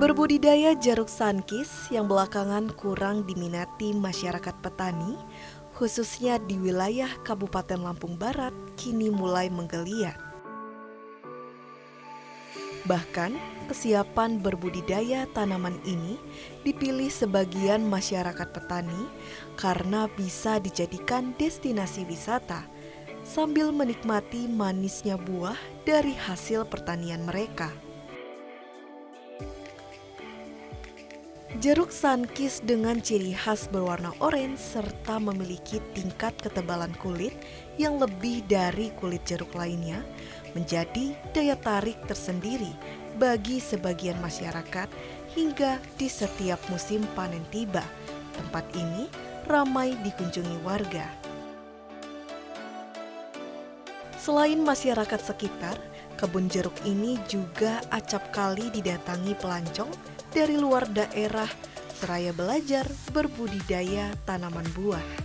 Berbudidaya jeruk sankis yang belakangan kurang diminati masyarakat petani, khususnya di wilayah Kabupaten Lampung Barat, kini mulai menggeliat. Bahkan, kesiapan berbudidaya tanaman ini dipilih sebagian masyarakat petani karena bisa dijadikan destinasi wisata, sambil menikmati manisnya buah dari hasil pertanian mereka. Jeruk sankis dengan ciri khas berwarna oranye serta memiliki tingkat ketebalan kulit yang lebih dari kulit jeruk lainnya menjadi daya tarik tersendiri bagi sebagian masyarakat hingga di setiap musim panen tiba. Tempat ini ramai dikunjungi warga. Selain masyarakat sekitar, kebun jeruk ini juga acap kali didatangi pelancong dari luar daerah seraya belajar berbudidaya tanaman buah.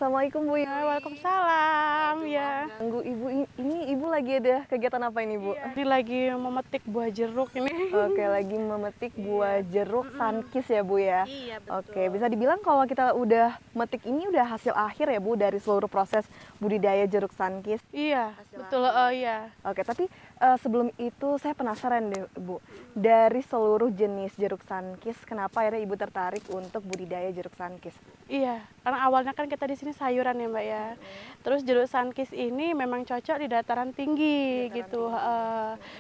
Assalamualaikum Bu. Waalaikumsalam ya. Ganggu Ibu, ini Ibu lagi ada kegiatan apa ini Bu? Ini lagi memetik buah jeruk ini. Oke, lagi memetik buah jeruk sankis ya Bu ya? Iya betul. Oke, bisa dibilang kalau kita udah metik ini udah hasil akhir ya Bu dari seluruh proses budidaya jeruk sankis? Iya betul, iya. Oke, tapi sebelum itu saya penasaran deh Bu, dari seluruh jenis jeruk sankis, kenapa akhirnya Ibu tertarik untuk budidaya jeruk sankis? Iya, karena awalnya kan kita di sini sayuran ya Mbak ya. Terus jeruk sankis ini memang cocok di dataran tinggi gitu.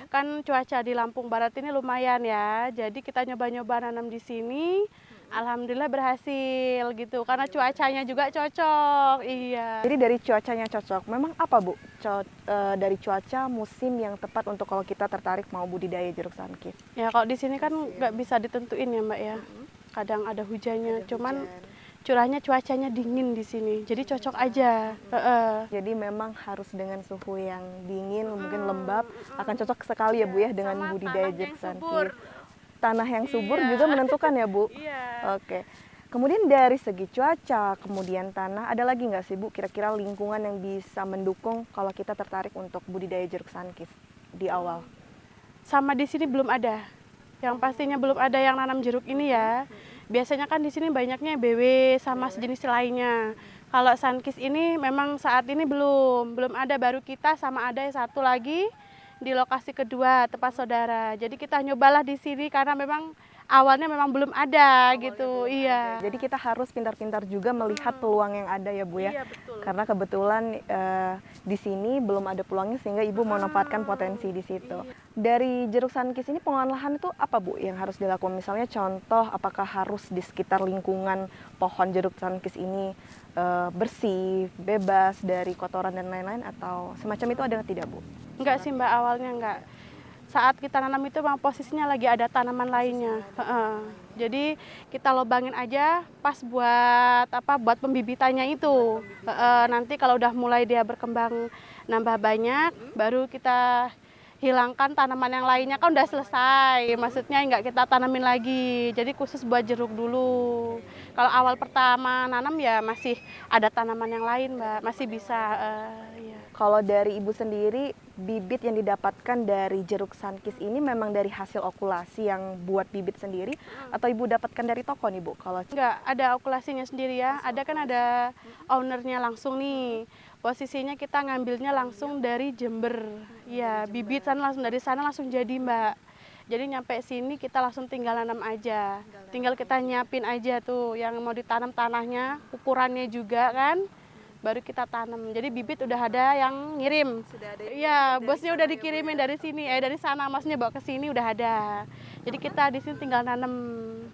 Kan cuaca di Lampung Barat ini lumayan ya. Jadi kita nyoba-nyoba nanam di sini. Alhamdulillah berhasil gitu. Karena cuacanya juga cocok. Iya. Jadi dari cuacanya cocok, memang apa Bu? Dari cuaca musim yang tepat untuk kalau kita tertarik mau budidaya jeruk sankis? Ya kalau di sini kan nggak bisa ditentuin ya Mbak ya. Kadang ada hujannya, cuman curahnya cuacanya dingin di sini, jadi cocok aja. Jadi memang harus dengan suhu yang dingin, mungkin lembab, akan cocok sekali ya Bu ya dengan budidaya jeruk sankis. Tanah yang subur juga menentukan ya Bu? Iya. Oke. Kemudian dari segi cuaca, kemudian tanah, ada lagi nggak sih Bu kira-kira lingkungan yang bisa mendukung kalau kita tertarik untuk budidaya jeruk sankis di awal? Sama di sini belum ada. Yang pastinya belum ada yang nanam jeruk ini ya. Biasanya kan di sini banyaknya BW sama sejenis lainnya. Kalau sankis ini memang saat ini belum ada, baru kita sama ada yang satu lagi di lokasi kedua tempat saudara. Jadi kita nyobalah di sini karena memang awalnya memang belum ada gitu. Iya. Jadi kita harus pintar-pintar juga melihat peluang yang ada ya Bu ya. Iya betul. Karena kebetulan di sini belum ada peluangnya sehingga Ibu memanfaatkan potensi di situ. Dari jeruk sankis ini pengolahan itu apa Bu yang harus dilakukan? Misalnya contoh apakah harus di sekitar lingkungan pohon jeruk sankis ini bersih, bebas dari kotoran dan lain-lain atau semacam itu ada tidak Bu? Enggak sih Mbak, awalnya enggak. Saat kita nanam itu memang posisinya lagi ada tanaman lainnya. Jadi kita lobangin aja pas buat pembibitannya itu. Nanti kalau udah mulai dia berkembang nambah banyak, baru kita hilangkan tanaman yang lainnya, kan udah selesai. Maksudnya nggak kita tanamin lagi. Jadi khusus buat jeruk dulu. Kalau awal pertama nanam ya masih ada tanaman yang lain Mbak, masih bisa. Ya. Kalau dari Ibu sendiri, bibit yang didapatkan dari jeruk sankis ini memang dari hasil okulasi yang buat bibit sendiri atau Ibu dapatkan dari toko nih Bu? Kalau enggak, ada okulasinya sendiri ya. Ada kan ada ownernya langsung nih. Posisinya kita ngambilnya langsung dari Jember. Ya, bibit langsung dari sana langsung jadi Mbak. Jadi nyampe sini kita langsung tinggal nanam aja. Tinggal kita nyiapin aja tuh yang mau ditanam tanahnya, ukurannya juga kan. Baru kita tanam. Jadi bibit udah ada yang ngirim. Iya, bosnya udah dikirimin dari sini, dari sana, maksudnya bawa ke sini udah ada. Jadi kita di sini tinggal nanam.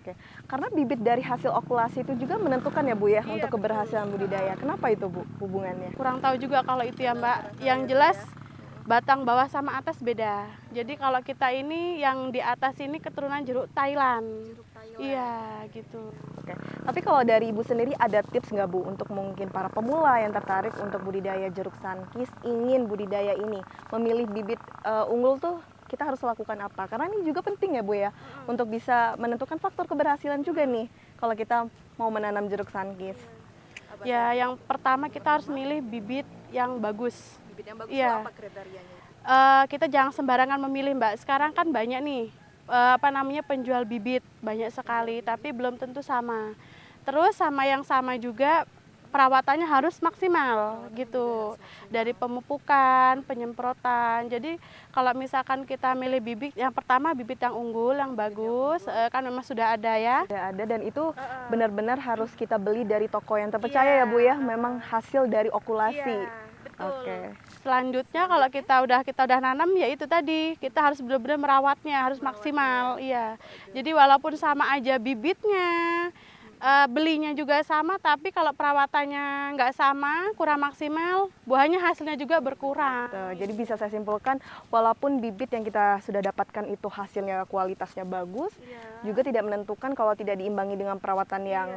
Oke. Karena bibit dari hasil okulasi itu juga menentukan ya Bu ya untuk keberhasilan budidaya. Kenapa itu Bu hubungannya? Kurang tahu juga kalau itu ya Mbak. Yang jelas batang bawah sama atas beda. Jadi kalau kita ini yang di atas ini keturunan jeruk Thailand. Iya, gitu. Oke. Tapi kalau dari Ibu sendiri ada tips nggak Bu untuk mungkin para pemula yang tertarik untuk budidaya jeruk sankis, ingin budidaya ini, memilih bibit unggul tuh kita harus lakukan apa? Karena ini juga penting ya Bu ya, untuk bisa menentukan faktor keberhasilan juga nih kalau kita mau menanam jeruk sankis. Ya, yang pertama kita harus milih bibit yang bagus. Bibit yang bagus Iya. itu apa kriterianya? Kita jangan sembarangan memilih, Mbak. Sekarang kan banyak nih, penjual bibit, banyak sekali, tapi belum tentu sama. Terus sama yang sama juga perawatannya harus maksimal gitu. Dari pemupukan, penyemprotan. Jadi kalau misalkan kita milih bibit, yang pertama bibit yang unggul, yang bagus, kan memang sudah ada ya. Sudah ada dan itu benar-benar harus kita beli dari toko yang terpercaya ya Bu ya. Memang hasil dari okulasi. Betul. Oke. Selanjutnya kalau kita udah nanam ya itu tadi kita harus benar-benar merawatnya harus maksimal, iya. Jadi walaupun sama aja bibitnya, belinya juga sama, tapi kalau perawatannya nggak sama, kurang maksimal, buahnya hasilnya juga berkurang. Tuh, jadi bisa saya simpulkan walaupun bibit yang kita sudah dapatkan itu hasilnya kualitasnya bagus, juga tidak menentukan kalau tidak diimbangi dengan perawatan yang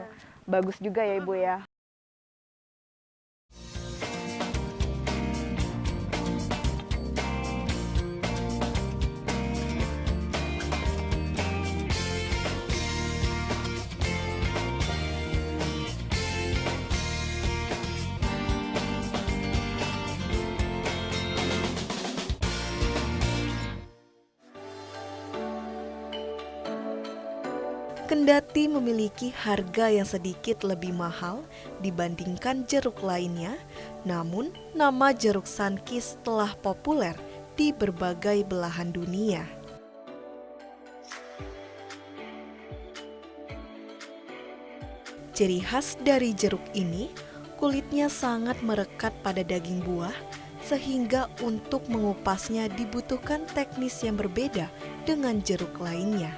bagus juga ya Ibu ya. Kendati memiliki harga yang sedikit lebih mahal dibandingkan jeruk lainnya, namun nama jeruk Sunkist telah populer di berbagai belahan dunia. Ciri khas dari jeruk ini, kulitnya sangat merekat pada daging buah, sehingga untuk mengupasnya dibutuhkan teknis yang berbeda dengan jeruk lainnya.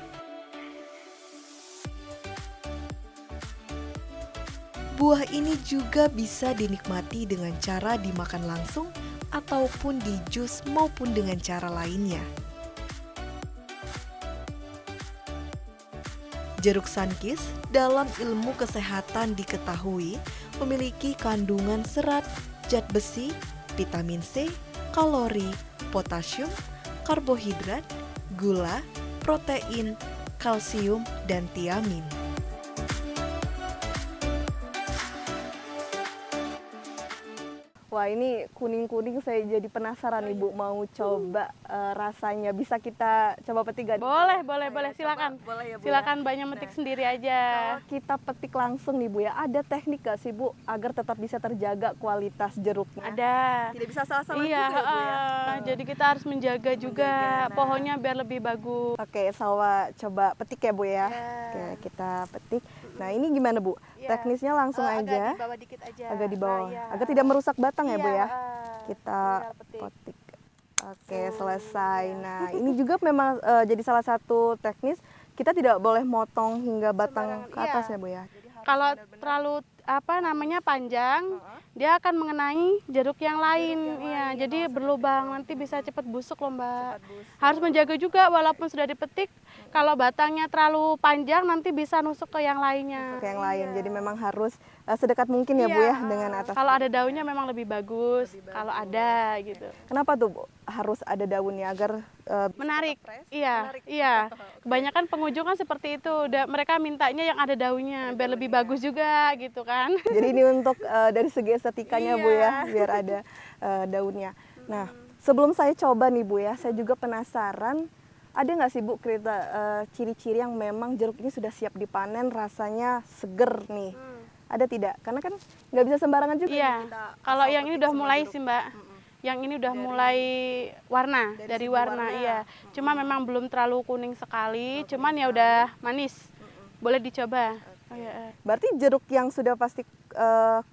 Buah ini juga bisa dinikmati dengan cara dimakan langsung ataupun di jus maupun dengan cara lainnya. Jeruk Sunkist dalam ilmu kesehatan diketahui memiliki kandungan serat, zat besi, vitamin C, kalori, potasium, karbohidrat, gula, protein, kalsium, dan tiamin. Wah ini kuning-kuning saya jadi penasaran Ibu mau coba rasanya. Bisa kita coba petik gak? Boleh, silakan. Boleh ya Bu Silakan banyak metik sendiri aja. Kalau kita petik langsung nih Bu ya, ada teknik gak sih Bu agar tetap bisa terjaga kualitas jeruknya? Ada. Tidak bisa salah-salah Iya, juga ya Bu ya? jadi kita harus menjaga juga pohonnya biar lebih bagus. Oke, Salwa coba petik ya Bu ya. Oke, kita petik. Nah ini gimana Bu? Teknisnya langsung aja. Agak di bawah dikit aja. Agak di bawah. Nah, iya. Agar tidak merusak batang ya Bu ya. Kita tinggal petik. petik. Oke, selesai. Nah, ini juga memang jadi salah satu teknis kita tidak boleh motong hingga batang ke atas ya Bu ya. Kalau terlalu panjang, dia akan mengenai jeruk yang lain. Iya, jadi berlubang nanti bisa cepat busuk loh, Mbak. Harus menjaga juga walaupun sudah dipetik, kalau batangnya terlalu panjang nanti bisa nusuk ke yang lainnya. Ke yang lain. Jadi memang harus sedekat mungkin ya Bu ya dengan atas. Kalau ada daunnya memang lebih bagus, kalau ada gitu. Kenapa tuh Bu harus ada daunnya agar Menarik. Iya. Kebanyakan pengunjung kan seperti itu. Mereka mintanya yang ada daunnya biar lebih bagus juga gitu kan. jadi ini untuk dari segi estetikanya Bu ya, biar ada daunnya. Nah, sebelum saya coba nih Bu ya, saya juga penasaran ada nggak sih Bu ciri-ciri yang memang jeruk ini sudah siap dipanen, rasanya seger nih? Ada tidak? Karena kan nggak bisa sembarangan juga. Iya. Kita Kalau asal yang ini petik udah semua mulai jeruk. sih, Mbak. Yang ini udah mulai warna, dari warna, iya. Cuma memang belum terlalu kuning sekali, cuman ya udah manis. Boleh dicoba. Oh, iya. Berarti jeruk yang sudah pasti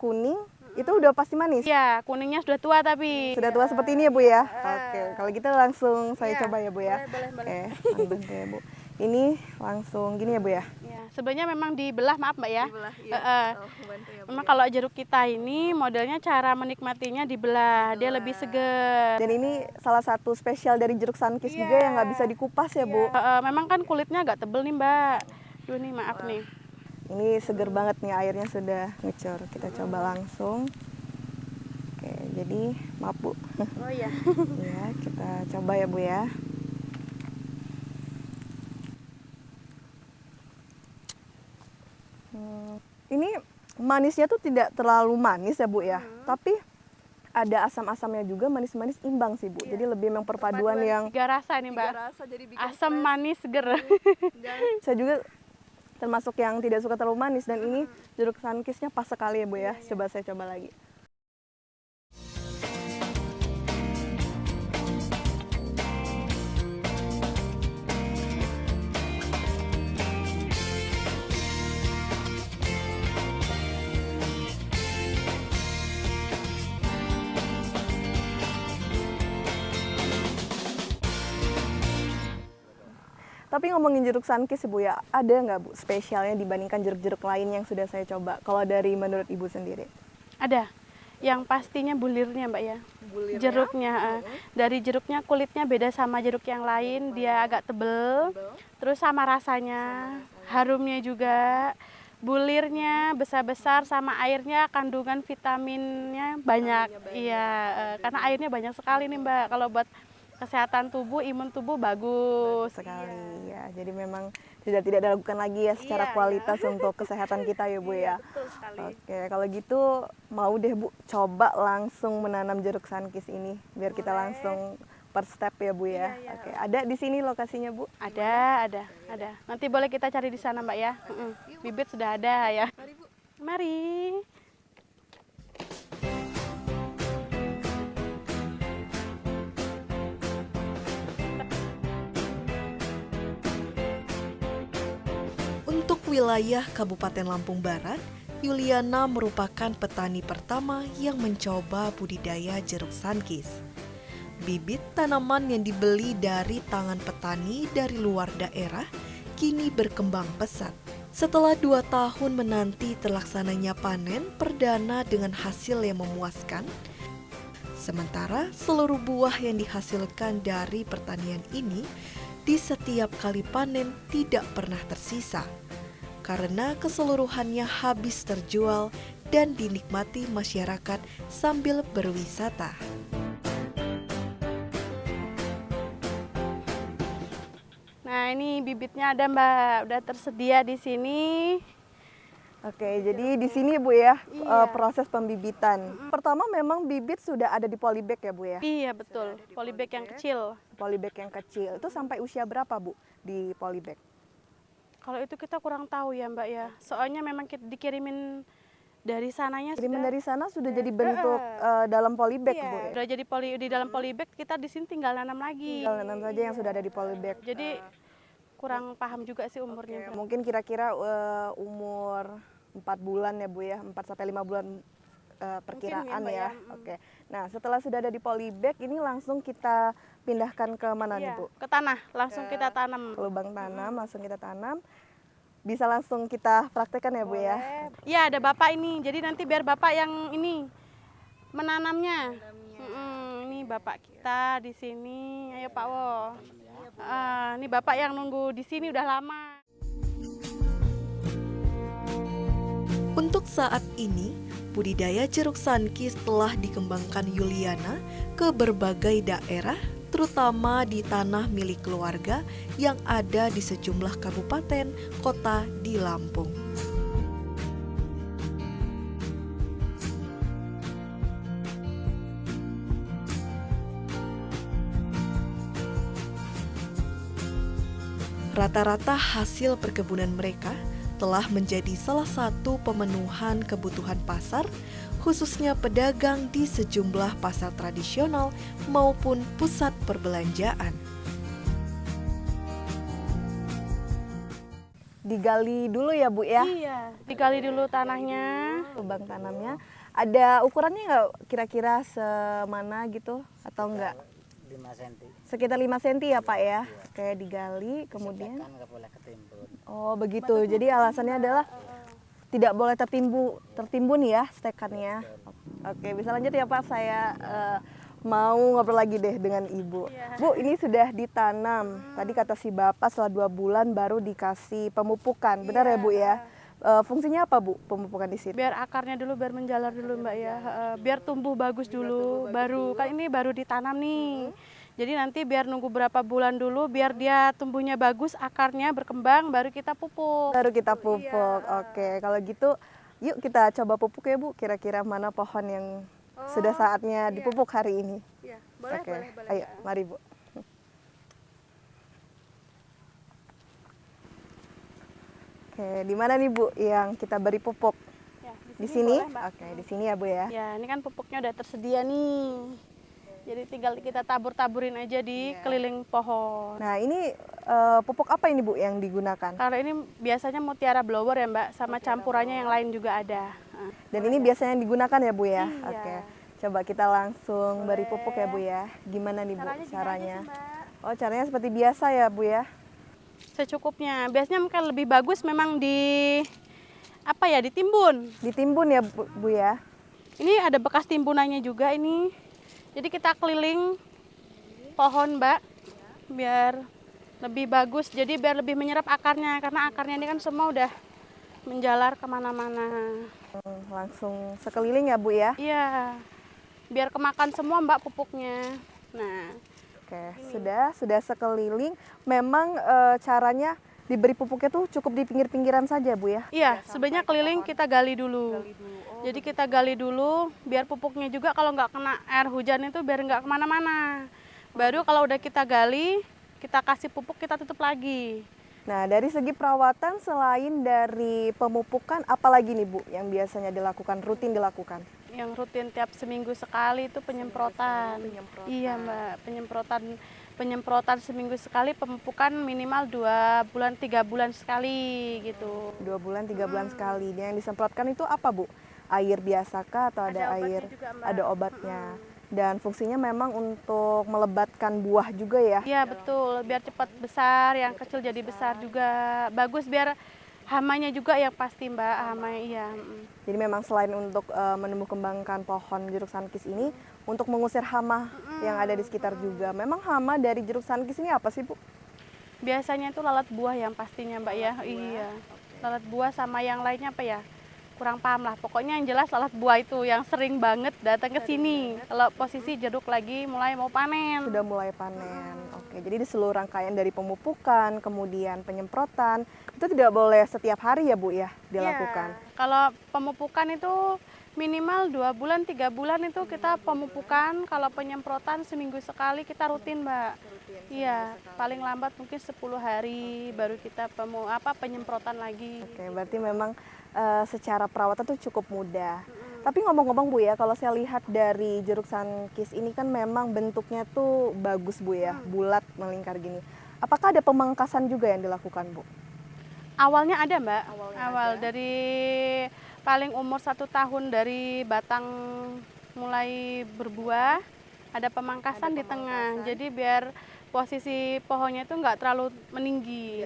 kuning itu udah pasti manis. Iya, kuningnya sudah tua tapi. Sudah tua seperti ini ya Bu ya. Oke, kalau gitu langsung saya coba ya Bu ya. Boleh. Oke, bantu ya Bu. Ini langsung gini ya Bu ya. Iya, sebenarnya memang dibelah, maaf Mbak ya. Bantu ya Bu. Memang kalau jeruk kita ini modelnya cara menikmatinya dibelah, dia lebih seger. Dan ini salah satu spesial dari jeruk Sunkist juga yang nggak bisa dikupas ya Bu. Memang kan kulitnya agak tebel nih Mbak. Duh nih maaf nih. Ini seger banget nih, airnya sudah ngecur. Kita coba langsung. Oke, jadi maaf Bu. Oh iya. Ya, kita coba ya Bu ya. Ini manisnya tuh tidak terlalu manis ya Bu ya, tapi ada asam-asamnya juga, manis-manis imbang sih Bu. Jadi lebih memang perpaduan yang 3 rasa nih Mbak. Asam, manis, seger. saya juga termasuk yang tidak suka terlalu manis, dan ini jeruk sunkissnya pas sekali ya Bu ya. Coba saya coba lagi. Tapi ngomongin jeruk sunkiss Bu ya, ada nggak Bu spesialnya dibandingkan jeruk-jeruk lain yang sudah saya coba? Kalau dari menurut Ibu sendiri? Ada. Yang pastinya bulirnya Mbak ya. Jeruknya. Dari jeruknya kulitnya beda sama jeruk yang lain, dia agak tebel. Terus sama rasanya, harumnya juga. Bulirnya besar-besar, sama airnya kandungan vitaminnya banyak. Iya, karena airnya banyak sekali nih Mbak. Kalau buat kesehatan tubuh, imun tubuh bagus Sekali ya, jadi memang tidak diragukan lagi ya secara kualitas untuk kesehatan kita ya Bu ya. Betul sekali. Oke, kalau gitu mau deh Bu coba langsung menanam jeruk sunkiss ini biar kita langsung per step ya Bu ya. Oke, ada di sini lokasinya Bu? Ada. Nanti boleh kita cari di sana Mbak ya. Bibit sudah ada ya. Mari Bu. Mari. Untuk wilayah Kabupaten Lampung Barat, Yuliana merupakan petani pertama yang mencoba budidaya jeruk sunkiss. Bibit tanaman yang dibeli dari tangan petani dari luar daerah kini berkembang pesat. Setelah 2 tahun menanti terlaksananya panen perdana dengan hasil yang memuaskan, sementara seluruh buah yang dihasilkan dari pertanian ini di setiap kali panen tidak pernah tersisa, karena keseluruhannya habis terjual dan dinikmati masyarakat sambil berwisata. Nah, ini bibitnya ada Mbak, udah tersedia di sini. Oke, jadi di sini Bu ya Iya. proses pembibitan. Pertama memang bibit sudah ada di polybag ya Bu ya? Iya betul, polybag yang kecil. Polybag yang kecil. Itu sampai usia berapa Bu di polybag? Kalau itu kita kurang tahu ya Mbak ya. Soalnya memang dikirimin dari sananya Kiriman sudah. dari sana sudah jadi bentuk dalam polybag Iya, Bu ya? udah jadi di dalam polybag, kita di sini tinggal nanam lagi. Tinggal nanam saja yang sudah ada di polybag. Jadi kurang paham juga sih umurnya. Mungkin kira-kira umur 4 bulan ya Bu ya, 4 sampai 5 bulan perkiraan Mbak ya. ya. Oke. Nah, setelah sudah ada di polybag ini langsung kita pindahkan ke mana nih Iya, Bu? ke tanah, langsung kita tanam. Ke lubang tanam, langsung kita tanam. Bisa langsung kita praktekkan ya Bu ya. Iya, ada Bapak ini. Jadi nanti biar Bapak yang ini menanamnya. Ini Bapak kita di sini. Ayo Pak Wo. Ini Bapak yang nunggu di sini udah lama. Untuk saat ini, budidaya jeruk sunkiss telah dikembangkan Yuliana ke berbagai daerah, terutama di tanah milik keluarga yang ada di sejumlah kabupaten kota di Lampung. Rata-rata hasil perkebunan mereka telah menjadi salah satu pemenuhan kebutuhan pasar, khususnya pedagang di sejumlah pasar tradisional maupun pusat perbelanjaan. Digali dulu ya Bu ya, Iya, digali dulu tanahnya. lubang tanamnya. Ada ukurannya nggak kira-kira semana gitu atau enggak? 5 cm. Sekitar 5 cm ya Pak ya. Kayak digali kemudian. Kan nggak boleh ketimbun. Oh begitu. Jadi alasannya adalah tidak boleh tertimbun ya stekannya. Oke, bisa lanjut ya Pak. Saya mau ngobrol lagi deh dengan Ibu. Bu, ini sudah ditanam. Tadi kata si Bapak setelah 2 bulan baru dikasih pemupukan. Benar ya Bu ya? Fungsinya apa Bu pemupukan di sini? Biar akarnya dulu, biar menjalar dulu Mbak ya. Biar tumbuh bagus dulu. Baru kan ini baru ditanam nih. Jadi nanti biar nunggu berapa bulan dulu, biar dia tumbuhnya bagus, akarnya berkembang, baru kita pupuk. Baru kita pupuk. Oke, kalau gitu Yuk kita coba pupuk ya Bu, kira-kira mana pohon yang sudah saatnya dipupuk hari ini. Iya, boleh, Oke, boleh, boleh. ayo mari Bu. Oke, di mana nih Bu yang kita beri pupuk? Ya, Di sini? boleh, Mbak. Oke, di sini ya Bu ya. Ya, ini kan pupuknya udah tersedia nih. Jadi tinggal kita tabur-taburin aja di keliling pohon. Nah, ini pupuk apa ini Bu yang digunakan? Kalau ini biasanya mutiara blower ya Mbak, sama campurannya yang lain juga ada. Nah, Dan ini biasanya yang digunakan ya Bu ya? Iya. Oke. Coba kita langsung beri pupuk ya Bu ya. Gimana nih Bu caranya gini caranya? aja sih, Mbak. Oh, caranya seperti biasa ya Bu ya? Secukupnya. Biasanya mungkin lebih bagus memang ditimbun. Ditimbun ya Bu ya? Ini ada bekas timbunannya juga ini. Jadi kita keliling pohon Mbak, biar lebih bagus. Jadi biar lebih menyerap akarnya, karena akarnya ini kan semua udah menjalar kemana-mana. Langsung sekeliling ya Bu ya? Iya, biar kemakan semua Mbak pupuknya. Nah, Oke, sudah sekeliling. Memang caranya diberi pupuknya tuh cukup di pinggir-pinggiran saja Bu ya? iya, sebenarnya keliling kita gali dulu. Jadi kita gali dulu, biar pupuknya juga kalau nggak kena air hujan itu biar nggak kemana-mana. Baru kalau udah kita gali, kita kasih pupuk, kita tutup lagi. Nah, dari segi perawatan selain dari pemupukan, apalagi nih Bu yang biasanya dilakukan, rutin dilakukan? Yang rutin tiap seminggu sekali itu penyemprotan. Iya Mbak, penyemprotan seminggu sekali, pemupukan minimal 2 bulan 3 bulan sekali gitu. 2 bulan, 3 bulan sekali. Dan yang disemprotkan itu apa Bu? Air biasa kah atau ada obatnya air? juga, Mbak. Ada obatnya. Dan fungsinya memang untuk melebatkan buah juga ya? Iya betul, biar cepat besar, yang kecil jadi besar juga. Bagus biar hamanya juga yang pasti Mbak, hamanya iya. Jadi memang selain untuk menumbuh kembangkan pohon jeruk sankis ini, untuk mengusir hama yang ada di sekitar juga. Memang hama dari jeruk sankis ini apa sih Bu? Biasanya itu lalat buah yang pastinya Mbak ya. Iya. Lalat buah sama yang lainnya apa ya? Kurang paham lah. Pokoknya yang jelas lalat buah itu yang sering banget datang ke sini. Kalau posisi jeruk lagi mulai mau panen. Sudah mulai panen. Oke, jadi di seluruh rangkaian dari pemupukan, kemudian penyemprotan, itu tidak boleh setiap hari ya Bu ya dilakukan. Iya. Kalau pemupukan itu minimal 2 bulan 3 bulan itu kita pemupukan. Kalau penyemprotan seminggu sekali kita rutin Mbak. Iya, paling lambat mungkin 10 hari baru kita penyemprotan lagi. Oke, berarti memang secara perawatan tuh cukup mudah. Tapi ngomong-ngomong Bu ya, kalau saya lihat dari jeruk sankis ini kan memang bentuknya tuh bagus Bu ya, bulat melingkar gini. Apakah ada pemangkasan juga yang dilakukan Bu? Awalnya ada Mbak, dari paling umur 1 tahun dari batang mulai berbuah, ada pemangkasan di tengah. Jadi biar posisi pohonnya itu nggak terlalu meninggi,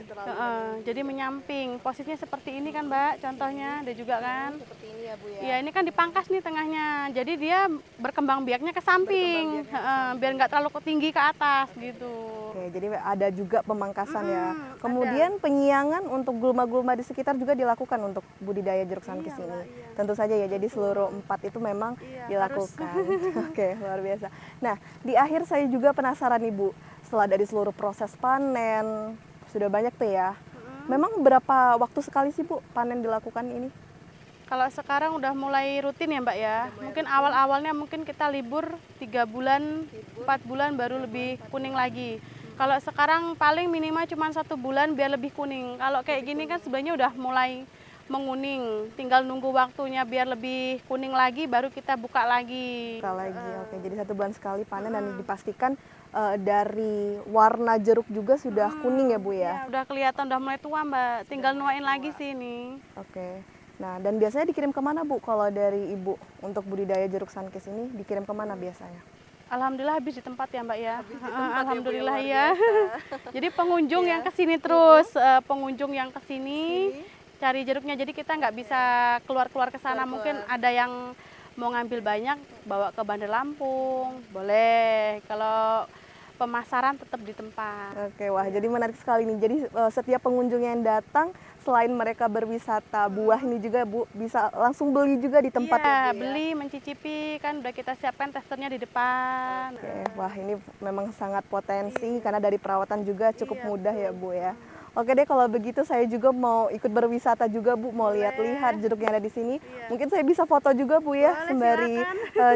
jadi menyamping. Posisinya seperti ini kan Mbak, contohnya ada juga kan. Seperti ini ya Bu ya. Ya ini kan dipangkas nih tengahnya, jadi dia berkembang biaknya ke samping, biar nggak terlalu tinggi ke atas gitu. Oke, jadi ada juga pemangkasan ya. Kemudian penyiangan untuk gulma-gulma di sekitar juga dilakukan untuk budidaya jeruk sankis ini. Tentu saja ya, jadi seluruh 4 itu memang dilakukan. Oke, luar biasa. Nah, di akhir saya juga penasaran nih Bu, setelah dari seluruh proses panen, sudah banyak tuh ya. Memang berapa waktu sekali sih Bu panen dilakukan ini? Kalau sekarang udah mulai rutin ya Mbak ya. Mungkin awal-awalnya mungkin kita libur 3 bulan, 4 bulan baru lebih kuning lagi. Kalau sekarang paling minimal cuma 1 bulan biar lebih kuning. Kalau kayak gini kan sebenarnya udah mulai menguning. Tinggal nunggu waktunya biar lebih kuning lagi baru kita buka lagi. Buka lagi, oke. Jadi 1 bulan sekali panen dan dipastikan dari warna jeruk juga sudah kuning ya Bu ya? Udah kelihatan udah mulai tua Mbak. Tinggal nuain lagi sih ini. Oke. Nah, dan biasanya dikirim kemana Bu kalau dari Ibu untuk budidaya jeruk sankis ini dikirim kemana biasanya? Alhamdulillah habis di tempat ya Mbak ya. Alhamdulillah ya. Jadi pengunjung yang kesini terus, pengunjung yang kesini cari jeruknya. Jadi kita nggak bisa keluar-keluar ke sana. Mungkin ada yang mau ngambil banyak bawa ke Bandar Lampung, boleh. Kalau pemasaran tetap di tempat. Oke, wah jadi menarik sekali nih. Jadi setiap pengunjung yang datang selain mereka berwisata buah ini juga Bu bisa langsung beli juga di tempat ya, Bu, ya? Beli, mencicipi, kan udah kita siapkan testernya di depan. Oke, wah ini memang sangat potensi karena dari perawatan juga cukup mudah ya Bu ya. Oke deh, kalau begitu saya juga mau ikut berwisata juga Bu, mau lihat-lihat jeruk yang ada di sini. Mungkin saya bisa foto juga Bu ya, Boleh, sembari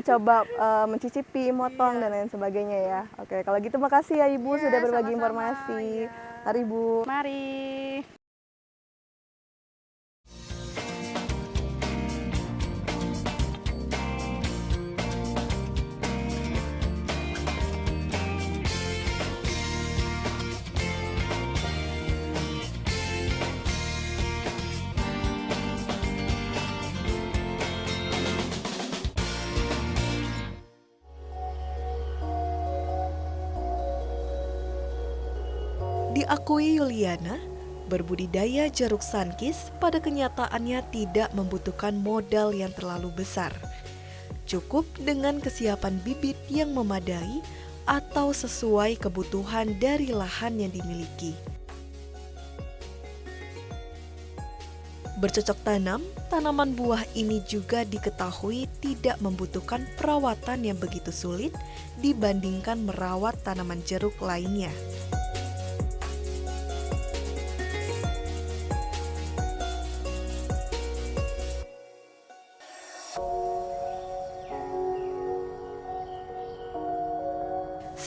coba mencicipi, motong Iya. dan lain sebagainya ya. Oke, kalau gitu makasih ya Ibu Iya, sudah berbagi sama-sama, informasi. iya. Mari Bu. Mari. Diakui Yuliana, berbudidaya jeruk sankis pada kenyataannya tidak membutuhkan modal yang terlalu besar. Cukup dengan kesiapan bibit yang memadai atau sesuai kebutuhan dari lahan yang dimiliki. Bercocok tanam, tanaman buah ini juga diketahui tidak membutuhkan perawatan yang begitu sulit dibandingkan merawat tanaman jeruk lainnya.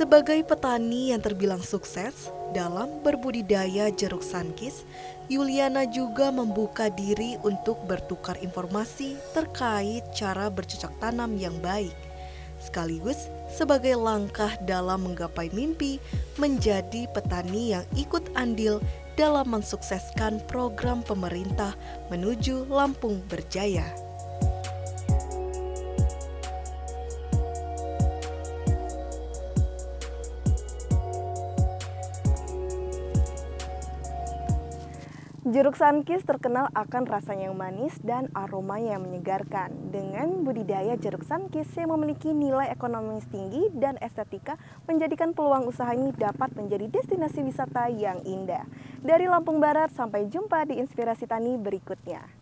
Sebagai petani yang terbilang sukses dalam berbudidaya jeruk sankis, Yuliana juga membuka diri untuk bertukar informasi terkait cara bercocok tanam yang baik, sekaligus sebagai langkah dalam menggapai mimpi menjadi petani yang ikut andil dalam mensukseskan program pemerintah menuju Lampung Berjaya. Jeruk sankis terkenal akan rasanya yang manis dan aromanya yang menyegarkan. Dengan budidaya jeruk sankis yang memiliki nilai ekonomis tinggi dan estetika menjadikan peluang usaha ini dapat menjadi destinasi wisata yang indah. Dari Lampung Barat, sampai jumpa di Inspirasi Tani berikutnya.